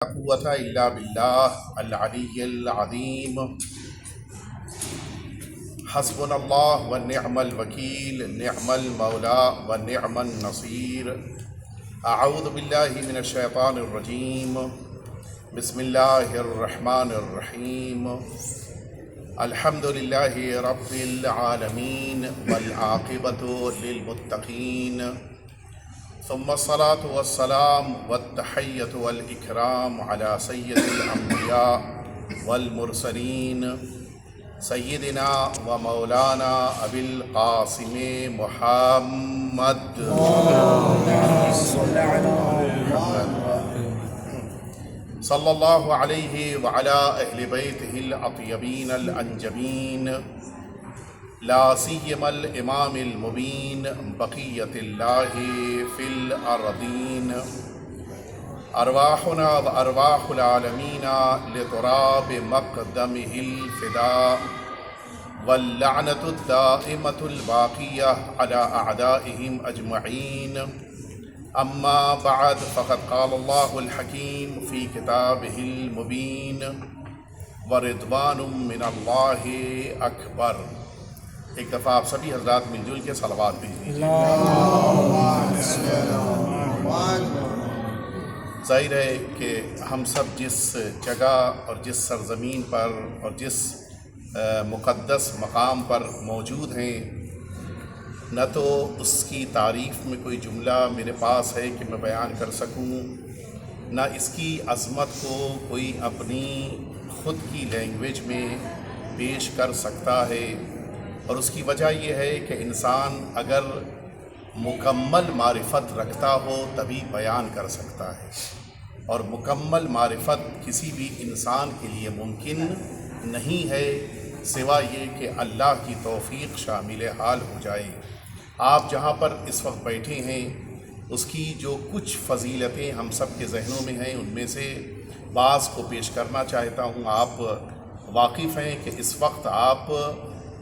قوة إلا بالله العلي العظيم. حسبنا الله ونعم الوكيل، نعم المولى ونعم النصير. أعوذ بالله من الشيطان الرجيم. بسم الله الرحمن الرحيم. الحمد لله رب العالمين والعاقبة للمتقين، ثم الصلاة والسلام والتحية والإكرام على سيد الأنبياء والمرسلين سيدنا ومولانا أبي القاسم محمد صلى الله عليه وعلى أهل بيته الأطيبين الأنجبين، لا سيما الإمام المبين بقية الله في الأرضين. أرواحنا وأرواح العالمين لتراب مقدمه الفداء، واللعنة الدائمة الباقية على أعدائهم أجمعين. أما بعد، فقد قال الله الحكيم في كتابه المبين: ورضوان من الله أكبر. ایک دفعہ آپ سبھی حضرات مل جل کے صلوات بھیجیے. ظاہر ہے کہ ہم سب جس جگہ اور جس سرزمین پر اور جس مقدس مقام پر موجود ہیں، نہ تو اس کی تعریف میں کوئی جملہ میرے پاس ہے کہ میں بیان کر سکوں، نہ اس کی عظمت کو کوئی اپنی خود کی لینگویج میں پیش کر سکتا ہے. اور اس کی وجہ یہ ہے کہ انسان اگر مکمل معرفت رکھتا ہو تبھی بیان کر سکتا ہے، اور مکمل معرفت کسی بھی انسان کے لیے ممکن نہیں ہے سوا یہ کہ اللہ کی توفیق شامل حال ہو جائے. آپ جہاں پر اس وقت بیٹھے ہیں، اس کی جو کچھ فضیلتیں ہم سب کے ذہنوں میں ہیں، ان میں سے بعض کو پیش کرنا چاہتا ہوں. آپ واقف ہیں کہ اس وقت آپ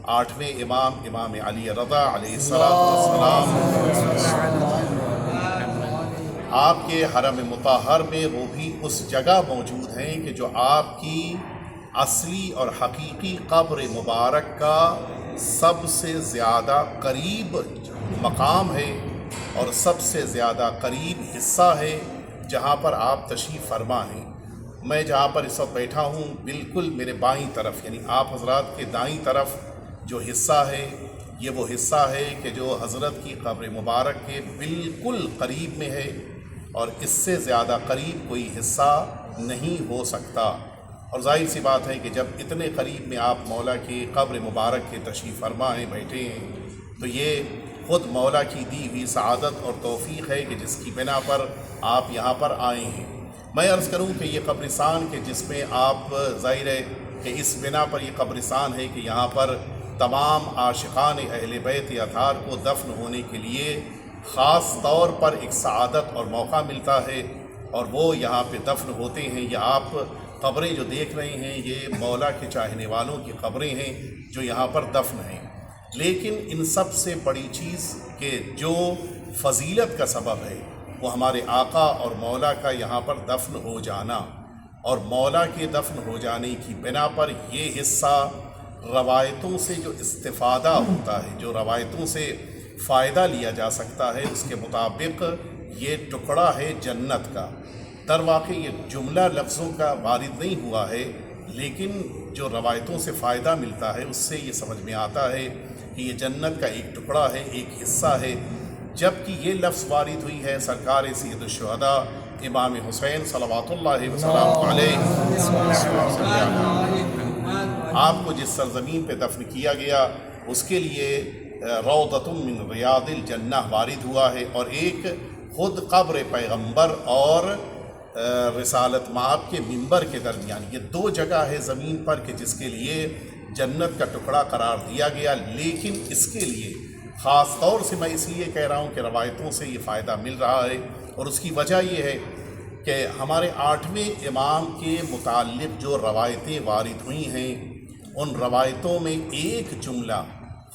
8ویں امام علی رضا علیہ السلام آپ کے حرم مطہر میں وہ بھی اس جگہ موجود ہیں کہ جو آپ کی اصلی اور حقیقی قبر مبارک کا سب سے زیادہ قریب مقام ہے اور سب سے زیادہ قریب حصہ ہے جہاں پر آپ تشریف فرما ہیں. میں جہاں پر اس وقت بیٹھا ہوں، بالکل میرے بائیں طرف یعنی آپ حضرات کے دائیں طرف جو حصہ ہے، یہ وہ حصہ ہے کہ جو حضرت کی قبر مبارک کے بالکل قریب میں ہے، اور اس سے زیادہ قریب کوئی حصہ نہیں ہو سکتا. اور ظاہر سی بات ہے کہ جب اتنے قریب میں آپ مولا کی قبر مبارک کے تشریف فرما ہیں، بیٹھے ہیں، تو یہ خود مولا کی دی ہوئی سعادت اور توفیق ہے کہ جس کی بنا پر آپ یہاں پر آئے ہیں. میں عرض کروں کہ یہ قبرستان کہ جس میں آپ ظاہر ہے کہ اس بنا پر یہ قبرستان ہے کہ یہاں پر تمام عاشقان اہل بیت اطہار کو دفن ہونے کے لیے خاص طور پر ایک سعادت اور موقع ملتا ہے، اور وہ یہاں پہ دفن ہوتے ہیں. یہ آپ قبریں جو دیکھ رہے ہیں، یہ مولا کے چاہنے والوں کی قبریں ہیں جو یہاں پر دفن ہیں. لیکن ان سب سے بڑی چیز کہ جو فضیلت کا سبب ہے وہ ہمارے آقا اور مولا کا یہاں پر دفن ہو جانا، اور مولا کے دفن ہو جانے کی بنا پر یہ حصہ روایتوں سے جو استفادہ ہوتا ہے، جو روایتوں سے فائدہ لیا جا سکتا ہے، اس کے مطابق یہ ٹکڑا ہے جنت کا. در واقع یہ جملہ لفظوں کا وارد نہیں ہوا ہے، لیکن جو روایتوں سے فائدہ ملتا ہے اس سے یہ سمجھ میں آتا ہے کہ یہ جنت کا ایک ٹکڑا ہے، ایک حصہ ہے. جبکہ یہ لفظ وارد ہوئی ہے سرکار سید الشہداء امام حسین صلوات اللہ وسلام علیہ، آپ کو جس سرزمین پہ دفن کیا گیا اس کے لیے روضۃ من ریاض الجنہ وارد ہوا ہے، اور ایک خود قبر پیغمبر اور رسالت مآب کے منبر کے درمیان یہ دو جگہ ہے زمین پر کہ جس کے لیے جنت کا ٹکڑا قرار دیا گیا. لیکن اس کے لیے خاص طور سے میں اس لیے کہہ رہا ہوں کہ روایتوں سے یہ فائدہ مل رہا ہے، اور اس کی وجہ یہ ہے کہ ہمارے 8ویں امام کے متعلق جو روایتیں وارد ہوئی ہیں، ان روایتوں میں ایک جملہ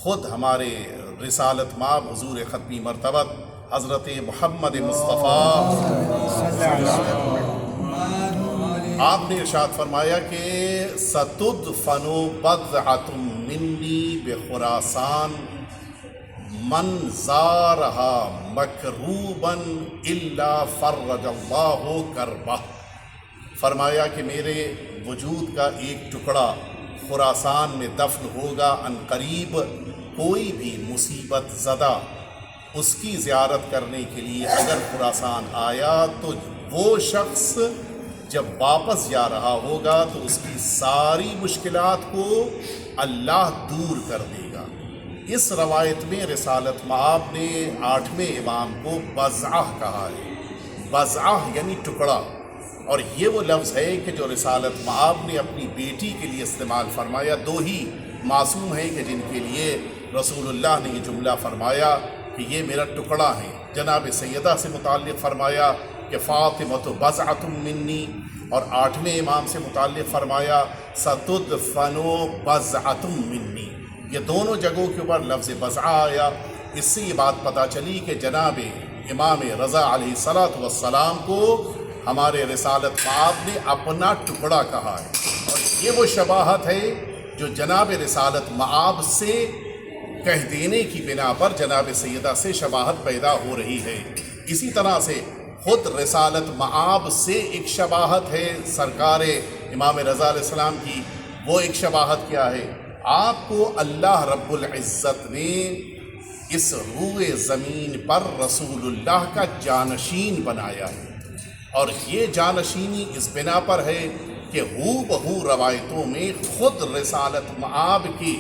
خود ہمارے رسالت مآب حضور ختمی مرتبت حضرت محمد مصطفیٰ آپ نے ارشاد فرمایا کہ ستدفن بضعۃ منی بخراسان من زارہا مکروبا الا فرج اللہ کربہ۔ فرمایا کہ میرے وجود کا ایک ٹکڑا خراسان میں دفن ہوگا عن قریب، کوئی بھی مصیبت زدہ اس کی زیارت کرنے کے لیے اگر خراسان آیا تو وہ شخص جب واپس جا رہا ہوگا تو اس کی ساری مشکلات کو اللہ دور کر دے گا۔ اس روایت میں رسالت مآب نے 8ویں امام کو بضعہ کہا ہے۔ بضعہ یعنی ٹکڑا، اور یہ وہ لفظ ہے کہ جو رسالت مآب نے اپنی بیٹی کے لیے استعمال فرمایا۔ 2 ہی معصوم ہیں کہ جن کے لیے رسول اللہ نے یہ جملہ فرمایا کہ یہ میرا ٹکڑا ہے۔ جناب سیدہ سے متعلق فرمایا کہ فاطمۃ بضعۃ منی، اور 8ویں امام سے متعلق فرمایا ستدفن بضعۃ منی۔ یہ دونوں جگہوں کے اوپر لفظ بضعہ آیا۔ اس سے یہ بات پتہ چلی کہ جناب امام رضا علیہ الصلاۃ والسلام کو ہمارے رسالت مآب نے اپنا ٹکڑا کہا ہے، اور یہ وہ شباہت ہے جو جناب رسالت مآب سے کہہ دینے کی بنا پر جناب سیدہ سے شباہت پیدا ہو رہی ہے۔ اسی طرح سے خود رسالت مآب سے ایک شباہت ہے سرکار امام رضا علیہ السلام کی۔ وہ ایک شباہت کیا ہے؟ آپ کو اللہ رب العزت نے اس روئے زمین پر رسول اللہ کا جانشین بنایا ہے، اور یہ جانشینی اس بنا پر ہے کہ ہو بہو روایتوں میں خود رسالت مآب کی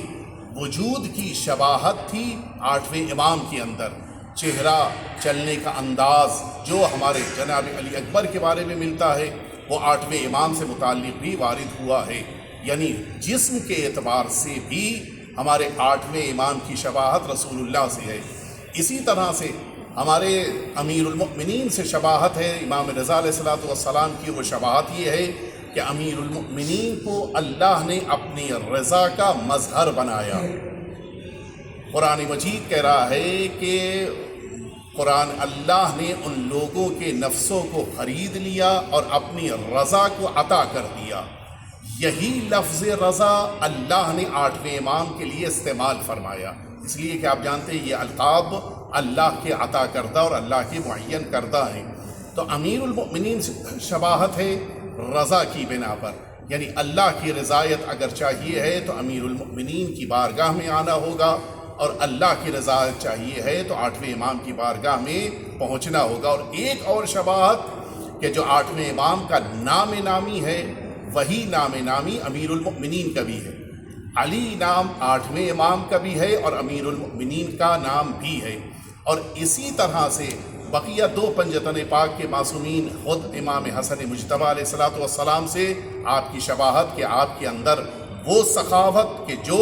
وجود کی شباہت تھی 8ویں امام کے اندر۔ چہرہ، چلنے کا انداز جو ہمارے جناب علی اکبر کے بارے میں ملتا ہے وہ 8ویں امام سے متعلق بھی وارد ہوا ہے، یعنی جسم کے اعتبار سے بھی ہمارے 8ویں امام کی شباہت رسول اللہ سے ہے۔ اسی طرح سے ہمارے امیر المؤمنین سے شباہت ہے امام رضا علیہ الصلوۃ والسلام کی۔ وہ شباہت یہ ہے کہ امیر المؤمنین کو اللہ نے اپنی رضا کا مظہر بنایا۔ قرآن مجید کہہ رہا ہے کہ اللہ نے ان لوگوں کے نفسوں کو خرید لیا اور اپنی رضا کو عطا کر دیا۔ یہی لفظ رضا اللہ نے 8ویں امام کے لیے استعمال فرمایا، اس لیے کہ آپ جانتے ہیں یہ القاب اللہ کے عطا کردہ اور اللہ کے معین کردہ ہیں۔ تو امیر المؤمنین شباہت ہے رضا کی بنا پر، یعنی اللہ کی رضایت اگر چاہیے ہے تو امیر المؤمنین کی بارگاہ میں آنا ہوگا، اور اللہ کی رضایت چاہیے ہے تو 8ویں امام کی بارگاہ میں پہنچنا ہوگا۔ اور ایک اور شباہت کہ جو 8ویں امام کا نام نامی ہے وہی نام نامی امیر المؤمنین کا بھی ہے۔ علی نام 8ویں امام کا بھی ہے اور امیر المؤمنین کا نام بھی ہے۔ اور اسی طرح سے بقیہ 2 پنجتن پاک کے معصومین خود امام حسن مجتبیٰ علیہ الصلوۃ والسلام سے آپ کی شباہت کہ آپ کے اندر وہ سخاوت کہ جو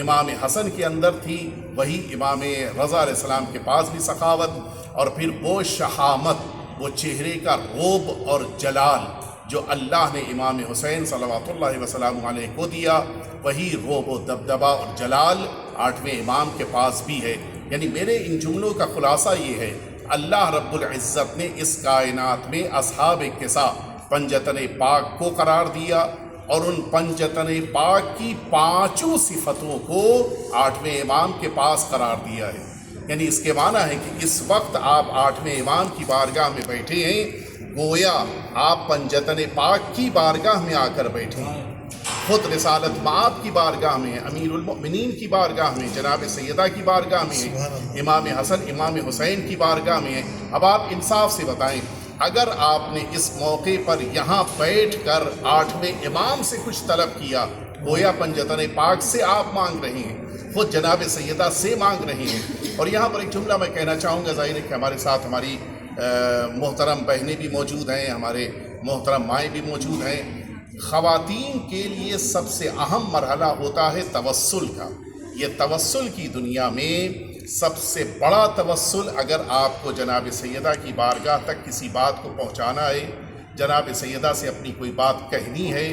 امام حسن کے اندر تھی وہی امام رضا علیہ السلام کے پاس بھی سخاوت، اور پھر وہ شہامت، وہ چہرے کا روب اور جلال جو اللہ نے امام حسین صلوات اللہ وسلم علیہ کو دیا، وہی روب و دبدبہ اور جلال 8ویں امام کے پاس بھی ہے۔ یعنی میرے ان جملوں کا خلاصہ یہ ہے، اللہ رب العزت نے اس کائنات میں اصحاب کسا پنجتن پاک کو قرار دیا، اور ان پنجتن پاک کی 5 صفتوں کو 8ویں امام کے پاس قرار دیا ہے۔ یعنی اس کے معنی ہے کہ اس وقت آپ 8ویں امام کی بارگاہ میں بیٹھے ہیں، گویا آپ پنجتن پاک کی بارگاہ میں آ کر بیٹھے ہیں، خود رسالت مآب کی بارگاہ میں ہے، امیر المؤمنین کی بارگاہ میں، جناب سیدہ کی بارگاہ میں ہے، امام حسن امام حسین کی بارگاہ میں ہے۔ اب آپ انصاف سے بتائیں، اگر آپ نے اس موقع پر یہاں بیٹھ کر 8ویں امام سے کچھ طلب کیا، گویا پنجتن پاک سے آپ مانگ رہے ہیں، خود جناب سیدہ سے مانگ رہے ہیں۔ اور یہاں پر ایک جملہ میں کہنا چاہوں گا، ظاہر ہے کہ ہمارے ساتھ ہماری محترم بہنیں بھی موجود ہیں، ہمارے محترم مائیں بھی موجود ہیں۔ خواتین کے لیے سب سے اہم مرحلہ ہوتا ہے توسل کا۔ یہ توسل کی دنیا میں سب سے بڑا توسل اگر آپ کو جناب سیدہ کی بارگاہ تک کسی بات کو پہنچانا ہے، جناب سیدہ سے اپنی کوئی بات کہنی ہے،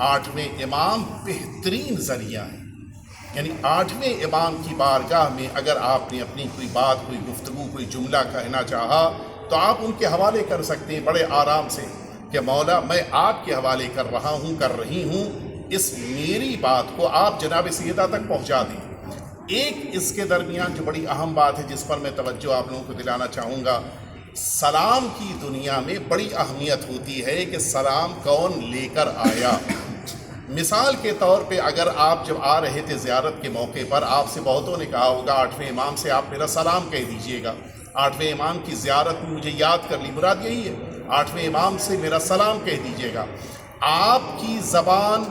8ویں امام بہترین ذریعہ ہے۔ یعنی 8ویں امام کی بارگاہ میں اگر آپ نے اپنی کوئی بات، کوئی گفتگو، کوئی جملہ کہنا چاہا تو آپ ان کے حوالے کر سکتے ہیں بڑے آرام سے کہ مولا میں آپ کے حوالے کر رہا ہوں، کر رہی ہوں، اس میری بات کو آپ جناب سیدہ تک پہنچا دیں۔ ایک اس کے درمیان جو بڑی اہم بات ہے جس پر میں توجہ آپ لوگوں کو دلانا چاہوں گا، سلام کی دنیا میں بڑی اہمیت ہوتی ہے کہ سلام کون لے کر آیا۔ مثال کے طور پہ اگر آپ جب آ رہے تھے زیارت کے موقع پر، آپ سے بہتوں نے کہا ہوگا 8ویں امام سے آپ میرا سلام کہہ دیجئے گا، 8ویں امام کی زیارت میں مجھے یاد کر لی، مراد یہی ہے 8ویں امام سے میرا سلام کہہ دیجئے گا۔ آپ کی زبان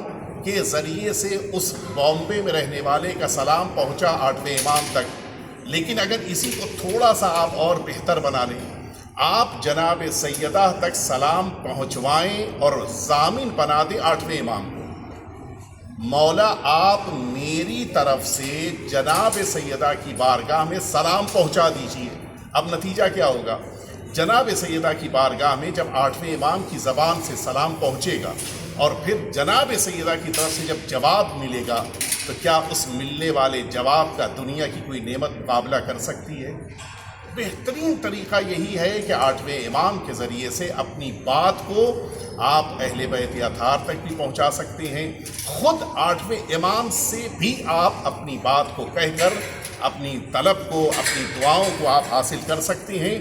کے ذریعے سے اس بامبے میں رہنے والے کا سلام پہنچا 8ویں امام تک، لیکن اگر اسی کو تھوڑا سا آپ اور بہتر بنا لیں، آپ جناب سیدہ تک سلام پہنچوائیں اور ضامن بنا دیں 8ویں امام کو، مولا آپ میری طرف سے جناب سیدہ کی بارگاہ میں سلام پہنچا دیجئے۔ اب نتیجہ کیا ہوگا؟ جناب سیدہ کی بارگاہ میں جب 8ویں امام کی زبان سے سلام پہنچے گا اور پھر جناب سیدہ کی طرف سے جب جواب ملے گا، تو کیا اس ملنے والے جواب کا دنیا کی کوئی نعمت مقابلہ کر سکتی ہے؟ بہترین طریقہ یہی ہے کہ 8ویں امام کے ذریعے سے اپنی بات کو آپ اہل بیت اطہار تک بھی پہنچا سکتے ہیں، خود 8ویں امام سے بھی آپ اپنی بات کو کہہ کر اپنی طلب کو، اپنی دعاؤں کو آپ حاصل کر سکتے ہیں۔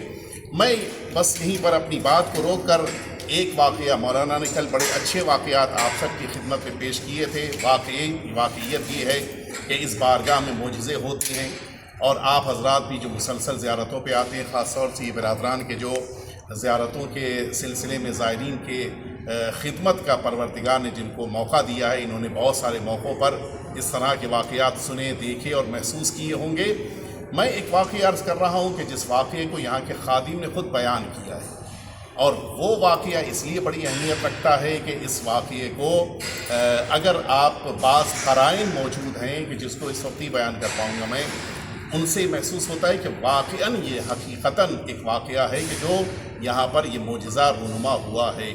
میں بس یہیں پر اپنی بات کو روک کر ایک واقعہ، مولانا نے کل بڑے اچھے واقعات آپ سب کی خدمت میں پیش کیے تھے۔ واقعیت یہ ہے کہ اس بارگاہ میں معجزے ہوتے ہیں، اور آپ حضرات بھی جو مسلسل زیارتوں پہ آتے ہیں، خاص طور سے یہ برادران کے جو زیارتوں کے سلسلے میں زائرین کے خدمت کا پروردگار نے جن کو موقع دیا ہے، انہوں نے بہت سارے موقعوں پر اس طرح کے واقعات سنے، دیکھے اور محسوس کیے ہوں گے۔ میں ایک واقعہ عرض کر رہا ہوں کہ جس واقعے کو یہاں کے خادم نے خود بیان کیا ہے، اور وہ واقعہ اس لیے بڑی اہمیت رکھتا ہے کہ اس واقعے کو اگر آپ بعض قرائن موجود ہیں کہ جس کو اس وقت ہی بیان کر پاؤں گا میں، ان سے محسوس ہوتا ہے کہ واقعاً یہ حقیقتاً ایک واقعہ ہے کہ جو یہاں پر یہ معجزہ رونما ہوا ہے۔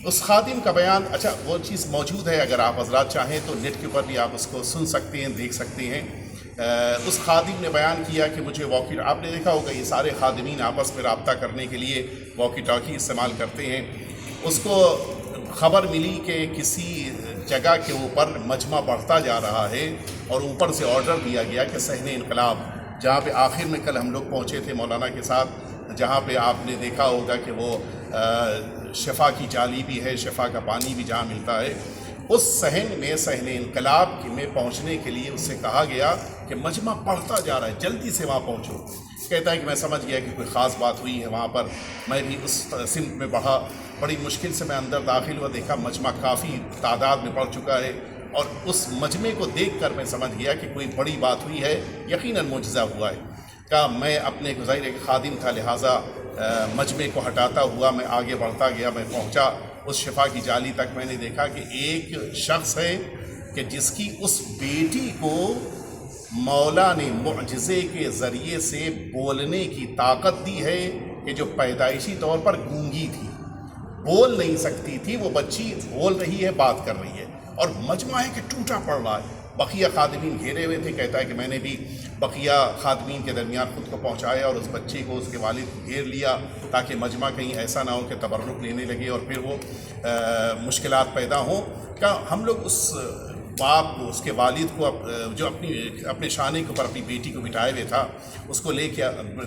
اس خادم کا بیان، اچھا وہ چیز موجود ہے، اگر آپ حضرات چاہیں تو نیٹ کے اوپر بھی آپ اس کو سن سکتے ہیں، دیکھ سکتے ہیں۔ اس خادم نے بیان کیا کہ مجھے آپ نے دیکھا ہوگا یہ سارے خادمین آپس میں رابطہ کرنے کے لیے واکی ٹاکی استعمال کرتے ہیں۔ اس کو خبر ملی کہ کسی جگہ کے اوپر مجمع بڑھتا جا رہا ہے، اور اوپر سے آرڈر دیا گیا کہ صحن انقلاب، جہاں پہ آخر میں کل ہم لوگ پہنچے تھے مولانا کے ساتھ، جہاں پہ آپ نے دیکھا ہوگا کہ وہ شفا کی جالی بھی ہے، شفا کا پانی بھی جہاں ملتا ہے، اس صحن میں صحن انقلاب میں پہنچنے کے لیے اس سے کہا گیا کہ مجمع بڑھتا جا رہا ہے، جلدی سے وہاں پہنچو۔ کہتا ہے کہ میں سمجھ گیا کہ کوئی خاص بات ہوئی ہے وہاں پر، میں بھی اس سمت میں بڑھا، بڑی مشکل سے میں اندر داخل ہوا، دیکھا مجمع کافی تعداد میں بڑھ چکا ہے، اور اس مجمع کو دیکھ کر میں سمجھ گیا کہ کوئی بڑی بات ہوئی ہے، یقیناً معجزہ ہوا ہے۔ کہا میں اپنے ظاہر ایک خادم تھا، لہٰذا مجمع کو ہٹاتا ہوا میں آگے بڑھتا گیا، میں پہنچا اس شفا کی جالی تک۔ میں نے دیکھا کہ ایک شخص ہے کہ جس کی اس بیٹی کو مولا نے معجزے کے ذریعے سے بولنے کی طاقت دی ہے، کہ جو پیدائشی طور پر گونگی تھی، بول نہیں سکتی تھی، وہ بچی بول رہی ہے، بات کر رہی ہے، اور مجمع ہے کہ ٹوٹا پڑ رہا ہے۔ بقیہ خادمین گھیرے ہوئے تھے۔ کہتا ہے کہ میں نے بھی بقیہ خادمین کے درمیان خود کو پہنچایا اور اس بچے کو اس کے والد کو گھیر لیا، تاکہ مجمع کہیں ایسا نہ ہو کہ تبرک لینے لگے اور پھر وہ مشکلات پیدا ہوں۔ کہ ہم لوگ اس باپ کو، اس کے والد کو، جو اپنے شانے کے اوپر اپنی بیٹی کو بٹھائے ہوئے تھا، اس کو لے کے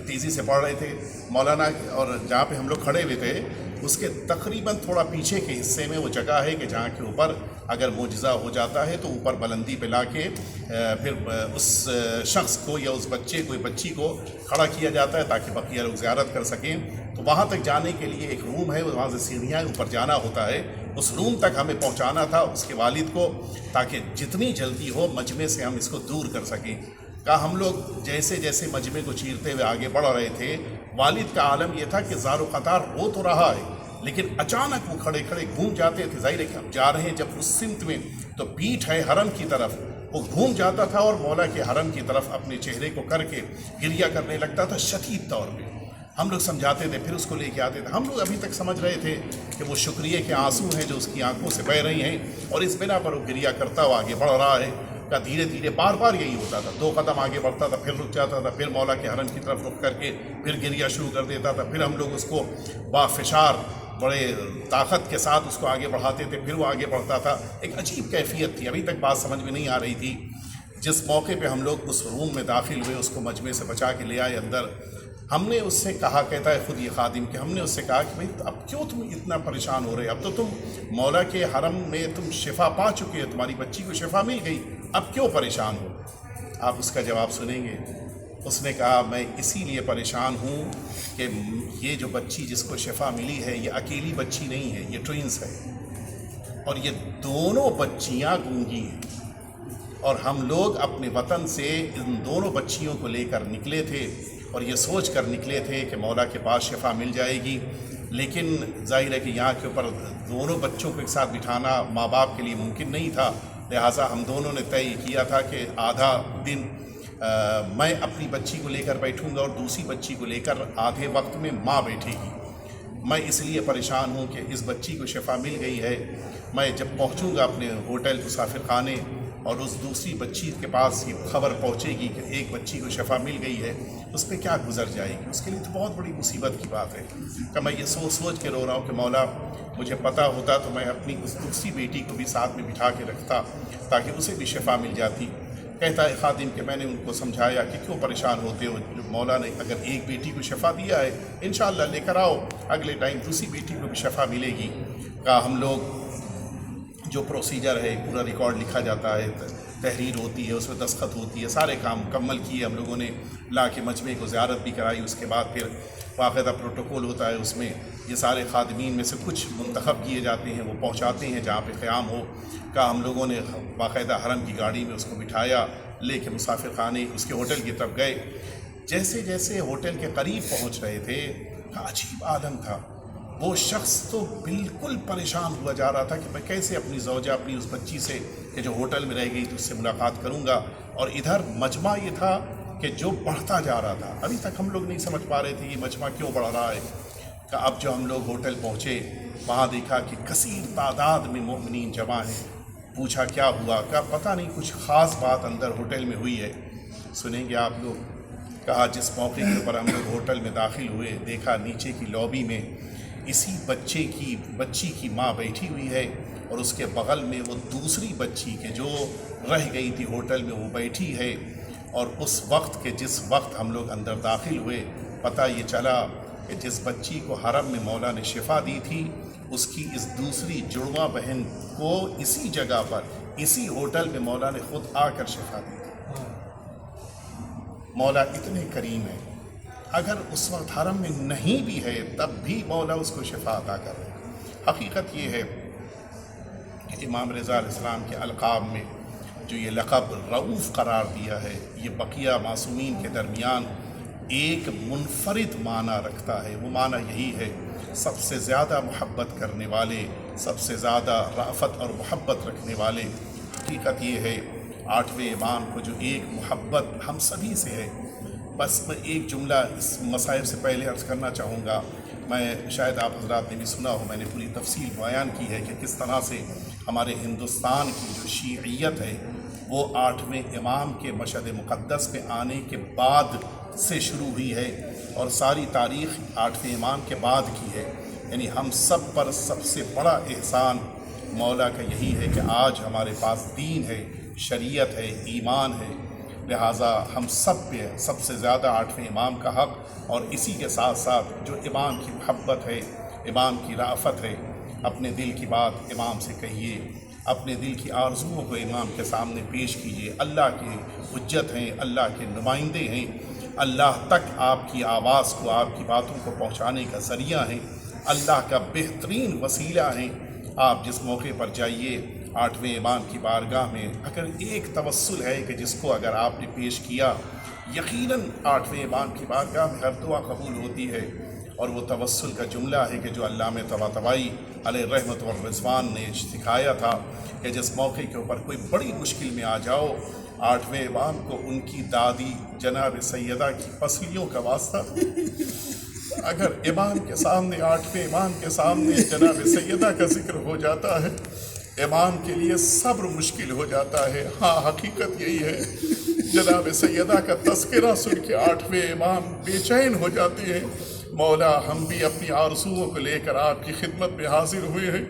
تیزی سے پڑھ رہے تھے مولانا، اور جہاں پہ ہم لوگ کھڑے ہوئے تھے اس کے تقریباً تھوڑا پیچھے کے حصے میں وہ جگہ ہے کہ جہاں کے اوپر اگر معجزہ ہو جاتا ہے تو اوپر بلندی پہ لا کے پھر اس شخص کو یا اس بچے کو، بچی کو کھڑا کیا جاتا ہے تاکہ بقیہ لوگ زیارت کر سکیں۔ تو وہاں تک جانے کے لیے ایک روم ہے، وہاں سے سیڑھیاں اوپر جانا ہوتا ہے، اس روم تک ہمیں پہنچانا تھا اس کے والد کو، تاکہ جتنی جلدی ہو مجمع سے ہم اس کو دور کر سکیں۔ کہا ہم لوگ جیسے جیسے مجمع کو چیرتے ہوئے آگے بڑھ رہے تھے، والد کا عالم یہ تھا کہ زار و قطار رو تو رہا ہے، لیکن اچانک وہ کھڑے کھڑے گھوم جاتے تھے۔ ظاہر ہے کہ ہم جا رہے ہیں جب اس سمت میں، تو پیٹھ ہے حرم کی طرف، وہ گھوم جاتا تھا اور مولا کے حرم کی طرف اپنے چہرے کو کر کے گریہ کرنے لگتا تھا شدید طور پہ۔ ہم لوگ سمجھاتے تھے، پھر اس کو لے کے آتے تھے۔ ہم لوگ ابھی تک سمجھ رہے تھے کہ وہ شکریہ کے آنسو ہیں جو اس کی آنکھوں سے بہہ رہی ہیں، اور اس بنا پر وہ گریہ کرتا ہوا آگے بڑھ رہا ہے۔ کا دھیرے دھیرے بار بار یہی ہوتا تھا، 2 قدم آگے بڑھتا تھا، پھر رک جاتا تھا، پھر مولا کے حرم کی طرف رخ کر کے پھر گریہ شروع کر دیتا تھا۔ پھر ہم لوگ اس کو با فشار، بڑے طاقت کے ساتھ اس کو آگے بڑھاتے تھے، پھر وہ آگے بڑھتا تھا. ایک عجیب کیفیت تھی، ابھی تک بات سمجھ میں نہیں آ رہی تھی. جس موقع پہ ہم لوگ اس روم میں داخل ہوئے، اس کو مجمع سے بچا کے لے آئے اندر، ہم نے اس سے کہا، کہتا ہے خود یہ خادم، کہ ہم نے اس سے کہا کہ بھئی اب کیوں تم اتنا پریشان ہو رہے؟ اب تو تم مولا کے حرم میں تم شفا پا چکے ہو، تمہاری بچی کو شفا مل گئی، اب کیوں پریشان ہو؟ آپ اس کا جواب سنیں گے. اس نے کہا میں اسی لیے پریشان ہوں کہ یہ جو بچی جس کو شفا ملی ہے یہ اکیلی بچی نہیں ہے، یہ ٹوئنس ہے، اور یہ دونوں بچیاں گونگی ہیں. اور ہم لوگ اپنے وطن سے ان دونوں بچیوں کو لے کر نکلے تھے اور یہ سوچ کر نکلے تھے کہ مولا کے پاس شفا مل جائے گی، لیکن ظاہر ہے کہ یہاں کے اوپر دونوں بچوں کو ایک ساتھ بٹھانا ماں باپ کے لیے ممکن نہیں تھا. لہٰذا ہم دونوں نے طے کیا تھا کہ آدھا دن میں اپنی بچی کو لے کر بیٹھوں گا اور دوسری بچی کو لے کر آدھے وقت میں ماں بیٹھے گی. میں اس لیے پریشان ہوں کہ اس بچی کو شفا مل گئی ہے، میں جب پہنچوں گا اپنے ہوٹل مسافر خانے اور اس دوسری بچی کے پاس یہ خبر پہنچے گی کہ ایک بچی کو شفا مل گئی ہے، اس پہ کیا گزر جائے گی. اس کے لیے تو بہت بڑی مصیبت کی بات ہے کہ میں یہ سوچ کے رو رہا ہوں کہ مولا مجھے پتہ ہوتا تو میں اپنی اس دوسری بیٹی کو بھی ساتھ میں بٹھا کے رکھتا تاکہ اسے بھی شفا مل جاتی. کہتا ہے خادم کہ میں نے ان کو سمجھایا کہ کیوں پریشان ہوتے ہو، جو مولا نے اگر ایک بیٹی کو شفا دیا ہے انشاءاللہ لے کر آؤ، اگلے ٹائم دوسری بیٹی کو بھی شفا ملے گی. کہا ہم لوگ جو پروسیجر ہے پورا ریکارڈ لکھا جاتا ہے، تحریر ہوتی ہے، اس میں دستخط ہوتی ہے، سارے کام مکمل کیے ہم لوگوں نے، لا کے مجمع کو زیارت بھی کرائی. اس کے بعد پھر باقاعدہ پروٹوکول ہوتا ہے، اس میں یہ سارے خادمین میں سے کچھ منتخب کیے جاتے ہیں، وہ پہنچاتے ہیں جہاں پہ قیام ہو. کا ہم لوگوں نے باقاعدہ حرم کی گاڑی میں اس کو بٹھایا، لے کے مسافر خانے اس کے ہوٹل کی طرف گئے. جیسے جیسے ہوٹل کے قریب پہنچ رہے تھے عجیب عالم تھا. وہ شخص تو بالکل پریشان ہوا جا رہا تھا کہ میں کیسے اپنی زوجہ، اپنی اس بچی سے کہ جو ہوٹل میں رہ گئی تو اس سے ملاقات کروں گا. اور ادھر مجمع یہ تھا کہ جو بڑھتا جا رہا تھا. ابھی تک ہم لوگ نہیں سمجھ پا رہے تھے یہ مجمع کیوں بڑھ رہا ہے. کہ اب جو ہم لوگ ہوٹل پہنچے وہاں دیکھا کہ کثیر تعداد میں مومنین جمع ہیں. پوچھا کیا ہوا؟ کہ پتہ نہیں کچھ خاص بات اندر ہوٹل میں ہوئی ہے. سنیں گے آپ لوگ. کہا جس موقع کے اوپر ہم لوگ ہوٹل میں داخل ہوئے دیکھا نیچے کی لابی میں اسی بچی کی ماں بیٹھی ہوئی ہے اور اس کے بغل میں وہ دوسری بچی کے جو رہ گئی تھی ہوٹل میں وہ بیٹھی ہے. اور اس وقت کے جس وقت ہم لوگ اندر داخل ہوئے پتہ یہ چلا کہ جس بچی کو حرم میں مولا نے شفا دی تھی اس کی اس دوسری جڑواں بہن کو اسی جگہ پر اسی ہوٹل میں مولا نے خود آ کر شفا دی تھی. مولا اتنے کریم ہے، اگر اس وقت حرم میں نہیں بھی ہے تب بھی مولا اس کو شفا عطا کر رہے ہیں. حقیقت یہ ہے کہ امام رضا علیہ السلام کے القاب میں جو یہ لقب رؤوف قرار دیا ہے یہ بقیہ معصومین کے درمیان ایک منفرد معنی رکھتا ہے. وہ معنی یہی ہے سب سے زیادہ محبت کرنے والے، سب سے زیادہ رأفت اور محبت رکھنے والے. حقیقت یہ ہے آٹھویں امام کو جو ایک محبت ہم سبھی سے ہے. بس میں ایک جملہ اس مسائل سے پہلے عرض کرنا چاہوں گا. میں شاید آپ حضرات نے بھی سنا ہو، میں نے پوری تفصیل بیان کی ہے کہ کس طرح سے ہمارے ہندوستان کی جو شیعیت ہے وہ آٹھویں امام کے مشہد مقدس پہ آنے کے بعد سے شروع ہوئی ہے اور ساری تاریخ آٹھویں امام کے بعد کی ہے. یعنی ہم سب پر سب سے بڑا احسان مولا کا یہی ہے کہ آج ہمارے پاس دین ہے، شریعت ہے، ایمان ہے. لہٰذا ہم سب پہ سب سے زیادہ آٹھویں امام کا حق، اور اسی کے ساتھ ساتھ جو امام کی محبت ہے، امام کی رأفت ہے. اپنے دل کی بات امام سے کہیے، اپنے دل کی آرزوؤں کو امام کے سامنے پیش کیجیے. اللہ کی حجت ہیں، اللہ کے نمائندے ہیں، اللہ تک آپ کی آواز کو، آپ کی باتوں کو پہنچانے کا ذریعہ ہیں، اللہ کا بہترین وسیلہ ہیں. آپ جس موقع پر جائیے آٹھویں امام کی بارگاہ میں، اگر ایک توسل ہے کہ جس کو اگر آپ نے پیش کیا یقیناً آٹھویں امام کی بارگاہ میں ہر دعا قبول ہوتی ہے. اور وہ توسل کا جملہ ہے کہ جو علامہ طباطبائی علیہ رحمت والرضوان نے سکھایا تھا کہ جس موقع کے اوپر کوئی بڑی مشکل میں آ جاؤ آٹھویں امام کو ان کی دادی جناب سیدہ کی پسلیوں کا واسطہ. اگر امام کے سامنے، آٹھویں امام کے سامنے جناب سیدہ کا ذکر ہو جاتا ہے امام کے لیے صبر مشکل ہو جاتا ہے. ہاں حقیقت یہی ہے، جناب سیدہ کا تذکرہ سن کے آٹھویں امام بے چین ہو جاتے ہیں. مولا ہم بھی اپنی آرزوؤں کو لے کر آپ کی خدمت میں حاضر ہوئے ہیں،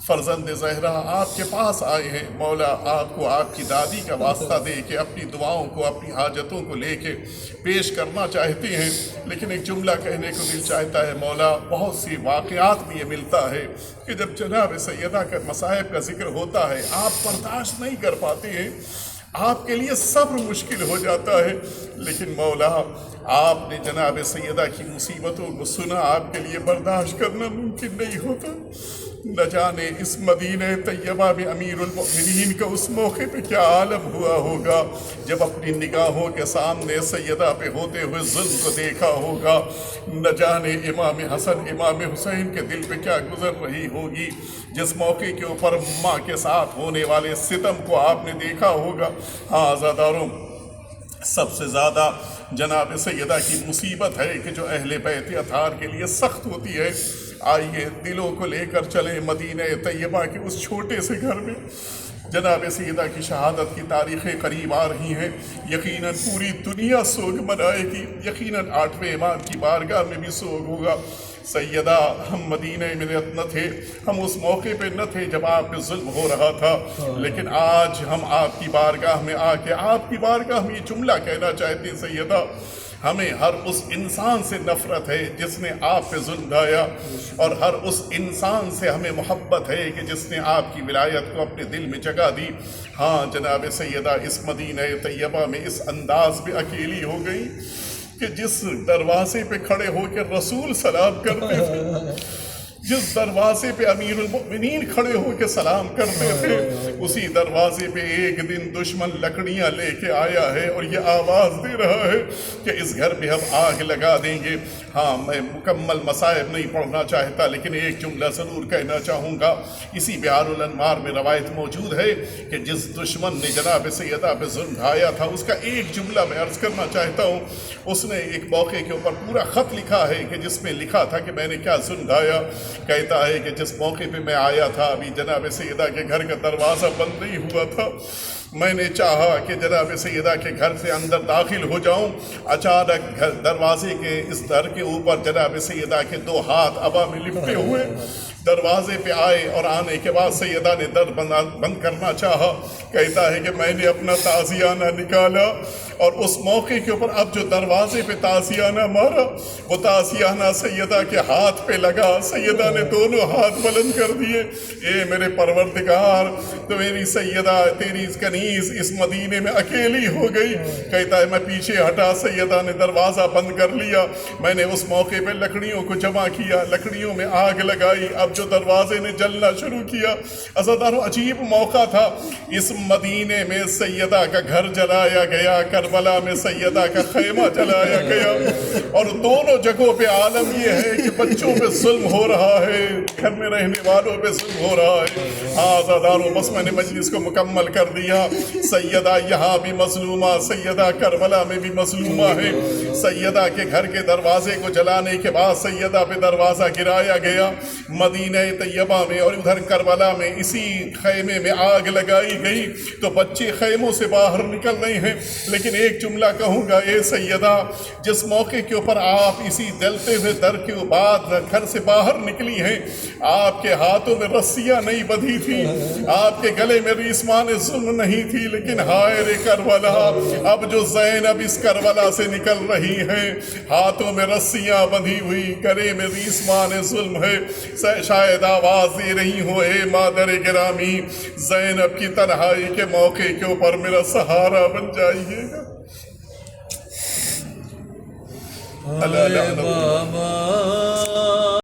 فرزند زہرا آپ کے پاس آئے ہیں، مولا آپ کو آپ کی دادی کا واسطہ دے کے اپنی دعاؤں کو، اپنی حاجتوں کو لے کے پیش کرنا چاہتے ہیں، لیکن ایک جملہ کہنے کو دل چاہتا ہے مولا، بہت سی واقعات میں یہ ملتا ہے کہ جب جناب سیدہ کا مصائب کا ذکر ہوتا ہے آپ برداشت نہیں کر پاتے ہیں، آپ کے لیے صبر مشکل ہو جاتا ہے، لیکن مولا آپ نے جناب سیدہ کی مصیبتوں کو سنا، آپ کے لیے برداشت کرنا ممکن نہیں ہوتا۔ نہ جانے اس مدینہ طیبہ میں امیر المؤمنین کا اس موقع پہ کیا عالم ہوا ہوگا جب اپنی نگاہوں کے سامنے سیدہ پہ ہوتے ہوئے ظلم کو دیکھا ہوگا، نہ جانے امام حسن امام حسین کے دل پہ کیا گزر رہی ہوگی جس موقع کے اوپر ماں کے ساتھ ہونے والے ستم کو آپ نے دیکھا ہوگا۔ ہاں عزاداروں، سب سے زیادہ جناب سیدہ کی مصیبت ہے کہ جو اہل بیت اطہار کے لیے سخت ہوتی ہے۔ آئیے دلوں کو لے کر چلیں مدینہ طیبہ کے اس چھوٹے سے گھر میں۔ جناب سیدہ کی شہادت کی تاریخیں قریب آ رہی ہیں، یقیناً پوری دنیا سوگ منائے گی، یقیناً 8ویں امام کی بارگاہ میں بھی سوگ ہوگا۔ سیدہ ہم مدینہ میں نہ تھے، ہم اس موقع پہ نہ تھے جب آپ پہ ظلم ہو رہا تھا، لیکن آج ہم آپ کی بارگاہ میں آ کے آپ کی بارگاہ میں یہ جملہ کہنا چاہتے ہیں سیدہ، ہمیں ہر اس انسان سے نفرت ہے جس نے آپ پہ ظلم ڈھایا، اور ہر اس انسان سے ہمیں محبت ہے کہ جس نے آپ کی ولایت کو اپنے دل میں جگہ دی۔ ہاں جناب سیدہ اس مدینہ طیبہ میں اس انداز میں اکیلی ہو گئی کہ جس دروازے پہ کھڑے ہو کے رسول سلام کرتے تھے، جس دروازے پہ امیر المؤمنین کھڑے ہو کے سلام کرتے تھے، اسی دروازے پہ ایک دن دشمن لکڑیاں لے کے آیا ہے اور یہ آواز دے رہا ہے کہ اس گھر میں ہم آگ لگا دیں گے۔ ہاں میں مکمل مصائب نہیں پڑھنا چاہتا، لیکن ایک جملہ ضرور کہنا چاہوں گا۔ اسی بہار الانوار میں روایت موجود ہے کہ جس دشمن نے جناب سیدہ پہ ظلم ڈھایا تھا، اس کا ایک جملہ میں عرض کرنا چاہتا ہوں۔ اس نے ایک موقع کے اوپر پورا خط لکھا ہے کہ جس میں لکھا تھا کہ میں نے کیا ظلم ڈھایا۔ کہتا ہے کہ جس موقع پہ میں آیا تھا ابھی جناب سیدہ کے گھر کا دروازہ بند نہیں ہوا تھا، میں نے چاہا کہ جناب سیدہ کے گھر سے اندر داخل ہو جاؤں، اچانک دروازے کے اس در کے اوپر جناب سیدہ کے 2 ہاتھ ابا میں لپٹے ہوئے دروازے پہ آئے، اور آنے کے بعد سیدہ نے در بند کرنا چاہا۔ کہتا ہے کہ میں نے اپنا تازیانہ نکالا، اور اس موقع کے اوپر اب جو دروازے پہ تازیانہ مارا، وہ تازیانہ سیدہ کے ہاتھ پہ لگا۔ سیدہ نے دونوں ہاتھ بلند کر دیے، اے میرے پروردگار، تو میری سیدہ تیری کنیز اس مدینے میں اکیلی ہو گئی۔ کہتا ہے میں پیچھے ہٹا، سیدہ نے دروازہ بند کر لیا، میں نے اس موقع پہ لکڑیوں کو جمع کیا، لکڑیوں میں آگ لگائی، اب جو دروازے نے جلنا شروع کیا۔ عزاداروں عجیب موقع تھا، اس مدینے میں سیدہ کا گھر جلایا گیا، کربلا میں سیدہ کا خیمہ جلایا گیا، اور دونوں جگہوں پہ عالم یہ ہے کہ بچوں پہ ظلم ہو رہا ہے، گھر میں رہنے والوں پہ ظلم ہو رہا ہے۔ ہاں عزاداروں بس میں نے مجلس کو مکمل کر دیا۔ سیدہ یہاں بھی مظلومہ، سیدہ کربلا میں بھی مظلومہ ہے۔ سیدہ کے گھر کے دروازے کو جلانے کے بعد سیدہ پہ دروازہ گرایا گیا مدینہ طیبہ میں، اور ادھر کربلا میں اسی خیمے میں آگ لگائی گئی، تو بچے خیموں سے باہر نکل رہے ہیں۔ لیکن ایک جملہ کہوں گا، اے سیدہ، جس موقع کے اوپر آپ اسی جلتے ہوئے در کے بعد گھر سے باہر نکلی ہیں، آپ کے ہاتھوں میں رسیاں نہیں بندھی تھی، آپ کے گلے میں ریسمان ظلم نہیں تھی، لیکن ہائے رے کربلا، اب جو زینب اس کربلا سے نکل رہی ہیں، ہاتھوں میں رسیاں بندھی ہوئی، گلے میں ریسمان ظلم ہے، شاید آواز دے رہی ہو، اے مادر گرامی، زینب کی تنہائی کے موقع کے اوپر میرا سہارا بن جائیے گا۔ اللہ